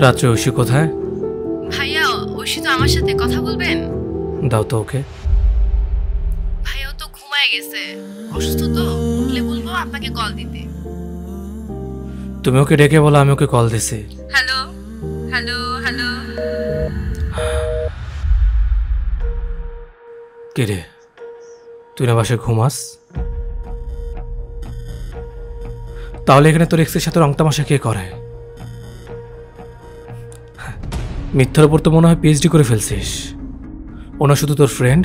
রাত্রে ঐশী কোথায়? ভাইয়া, ঐশী তো আমার সাথে কথা বলবেন। দাও তো ওকে। ভাইয়া তো ঘুমায় গেছে, অসুস্থ তো, উঠলে বলবো আপনাকে কল দিতে। তুমি ওকে ডেকে বলো আমি ওকে কল দিছি। Hello hello hello. কে রে, তুই না বাসায় ঘুমাস? তাহলে এখানে তোর এক্সের সাথে রং তামাশা কে করে? মিথ্যার উপর তো মনে হয় পিএইচডি করে ফেলছিস। ওনা শুধু তোর ফ্রেন্ড?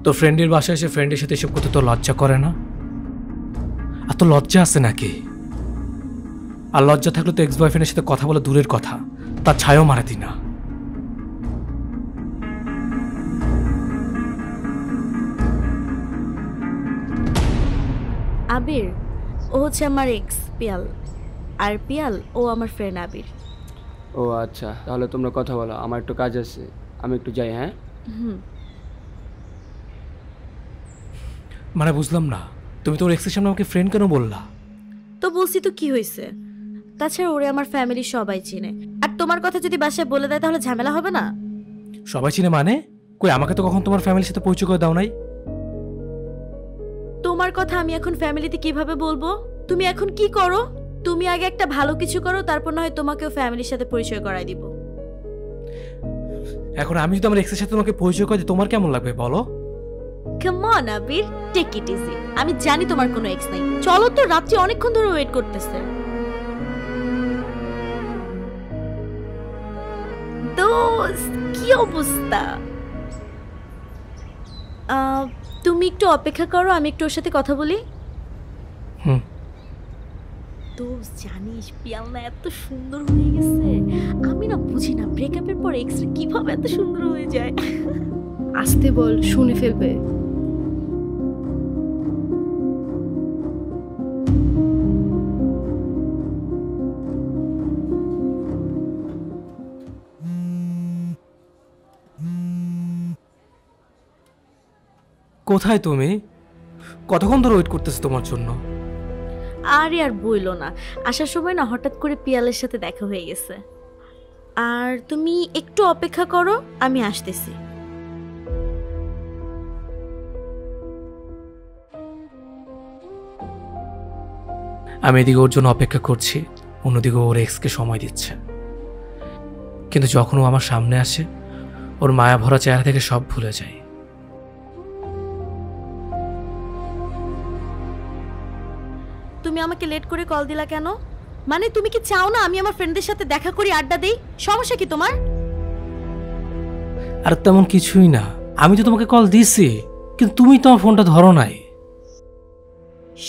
তোর ফ্রেন্ডের বাসায় এসে ফ্রেন্ডের সাথে এসব করতে তোর লজ্জা করে না? আর তোর লজ্জা আছে নাকি? আর লজ্জা থাকলে তো এক্স বয়ফ্রেন্ডের সাথে কথা বলা দূরের কথা, তার ছায়াও মারাতি না। আবির, ও হচ্ছে আমার এক্স পিয়াল, আর পিয়াল ও আমার ফ্রেন্ড আবির। ও আচ্ছা, তাহলে তোমরা কথা বলো, আমার একটু কাজ আছে, আমি একটু যাই। হ্যাঁ মানে বুঝলাম না, তুমি তোর এক্সের সামনে আমাকে ফ্রেন্ড কেন বললা? তো বলছি তো কি হয়েছে, তাছাড়া ওরে আমার ফ্যামিলি সবাই চিনে, আর তোমার কথা যদি বাসায় বলে দেয় তাহলে ঝামেলা হবে না? সবাই চিনে মানে? কই, আমাকে তো কখন তোমার ফ্যামিলির সাথে পরিচয় করে দাও নাই। তোমার কথা আমি এখন ফ্যামিলিতে কিভাবে বলবো? তুমি এখন কি করো? তুমি আগে একটা ভালো কিছু করো, তারপর না হয় তোমাকেও ফ্যামিলির সাথে পরিচয় করাই দিব। এখন আমি যদি আমার এক্সের সাথে তোমাকে পরিচয় করে দিই, তোমার কেমন লাগবে বলো? Come on Abir, take it easy. আমি জানি তোমার কোনো এক্স নাই, চলো তো, রাত্রি অনেকক্ষণ ধরে ওয়েট করতেছে। দোস্ত, কি অবস্থা? তুমি একটু অপেক্ষা করো, আমি একটু ওর সাথে কথা বলি। দোস্ত, জানিস পিয়াল না এত সুন্দর হয়ে গেছে। আমি না বুঝি না ব্রেকআপের পর এক্স কিভাবে এত সুন্দর হয়ে যায়। আসতে বল, শুনে ফেলবে। কোথায় তুমি? কতক্ষণ ধরে ওয়েট করতেছো তোমার জন্য। আরে আর বইলো না, আসার সময় না হঠাৎ করে পিয়ালের সাথে দেখা হয়ে গেছে। আর তুমি একটু অপেক্ষা করো, আমি আসতেছি। আমি এদিকে ওর জন্য অপেক্ষা করছি, অন্যদিকে ওর এক্সকে সময় দিচ্ছে। কিন্তু যখন ও আমার সামনে আসে, ওর মায়া ভরা চেহারা থেকে সব ভুলে যায়। তুমি আমাকে লেট করে কল দিলা কেন? মানে তুমি কি চাও না আমি আমার ফ্রেন্ডদের সাথে দেখা করি, আড্ডা দেই? সমস্যা কি তোমার? আর তেমন কিছুই না, আমি তো তোমাকে কল দিছি, কিন্তু তুমি তোমার ফোনটা ধরো নাই।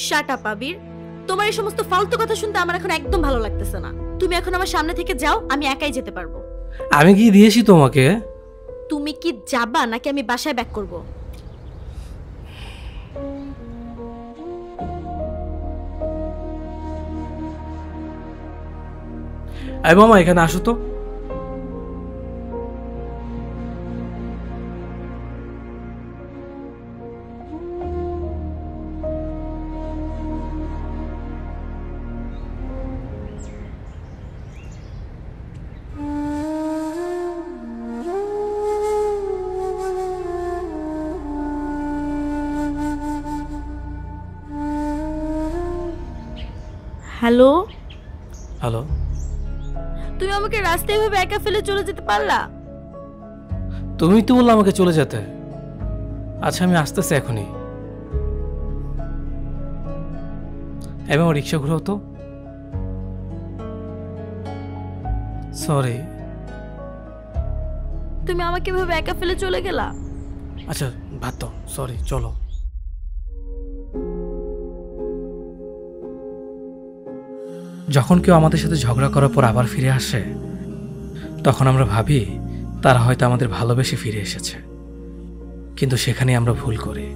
শাট আপ আবির, তোমার এই সমস্ত ফালতু কথা শুনতে আমার এখন একদম ভালো লাগতেছে না। তুমি এখন আমার সামনে থেকে যাও, আমি একাই যেতে পারবো। আমি কি দিয়েছি তোমাকে? তুমি কি যাবা নাকি আমি বাসায় ব্যাক করব? আরে মামা, এখানে আসো তো। Hello hello. তুমি আমাকে রাস্তায় এভাবে একা ফেলে চলে যেতে পারলা? তুমি তো বললে আমাকে চলে যেতে। আচ্ছা, আমি আসতেছি এখনই। এবং রিক্সা ঘুরাও তো। সরি। তুমি আমাকে এভাবে একা ফেলে চলে গেলা? আচ্ছা বাদ দাও, সরি, চলো। যখন কেউ আমাদের সাথে ঝগড়া করার পর আবার ফিরে আসে, তখন আমরা ভাবি তারা হয়তো আমাদের ভালোবেসে ফিরে এসেছে, কিন্তু সেখানে আমরা ভুল করি।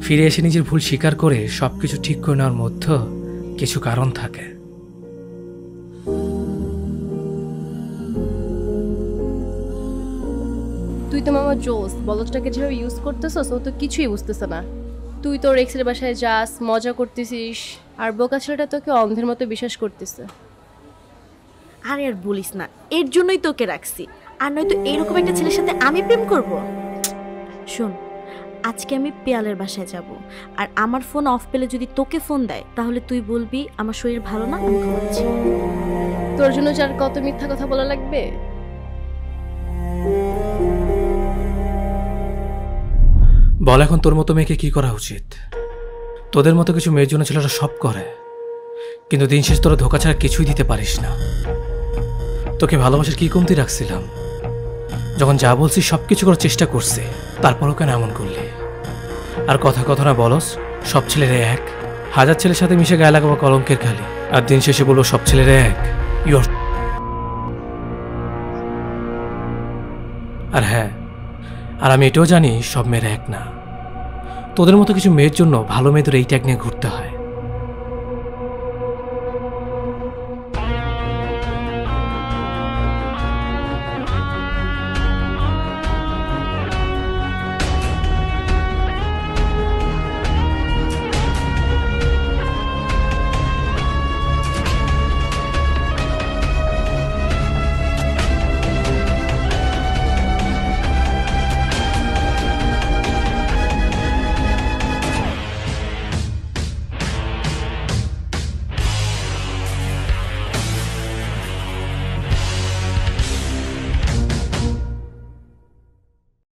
ফিরে এসে নিজের ভুল স্বীকার করে সবকিছু ঠিক করে নেওয়ার মধ্যে কিছু কারণ থাকে। তুই তুই তো মামা জোস, বলদটাকে যেভাবে ইউজ করতেছস ও তো কিছুই বুঝতেছে না। তুই তোর এক্সের বাসায় যাস, মজা করতেছিস, আর বোকা ছেলেটা তোকে অন্ধের মতো বিশ্বাস করতেছে। আরে আর বলিস না, এর জন্যই তোকে রাখছি, আর নয়তো এরকম একটা ছেলের সাথে আমি প্রেম করব। শোন, আজকে আমি পেয়ালের বাসায় যাব, আর আমার ফোন অফ পেলে যদি তোকে ফোন দেয় তাহলে তুই বলবি আমার শরীর ভালো না, আমি ঘুমাচ্ছি। তোর জন্য যার কত মিথ্যা কথা বলা লাগবে। বল এখন তোর মতো মেয়েকে কি করা উচিত? তোদের মতো কিছু মেয়ের জন্য ছেলেরা সব করে, কিন্তু দিন শেষ তোরা ধোকা ছাড়া কিছুই দিতে পারিস না। তোকে ভালোবাসার কি কমতি রাখছিলাম? যখন যা বলছি সব কিছু করার চেষ্টা করছি, তারপরও কেন এমন করলি? আর কথা কথা না বলস সব ছেলেরা এক, হাজার ছেলের সাথে মিশে গায়ে লাগাবো কলঙ্কের খালি, আর দিন শেষে বলবো সব ছেলেরা এক। আর হ্যাঁ, আর আমি এটাও জানি সব মেয়েরা এক না। তোদের মতো কিছু মেয়ের জন্য ভালো মেয়েদের এই ট্যাগ নিয়ে ঘুরতে হয়।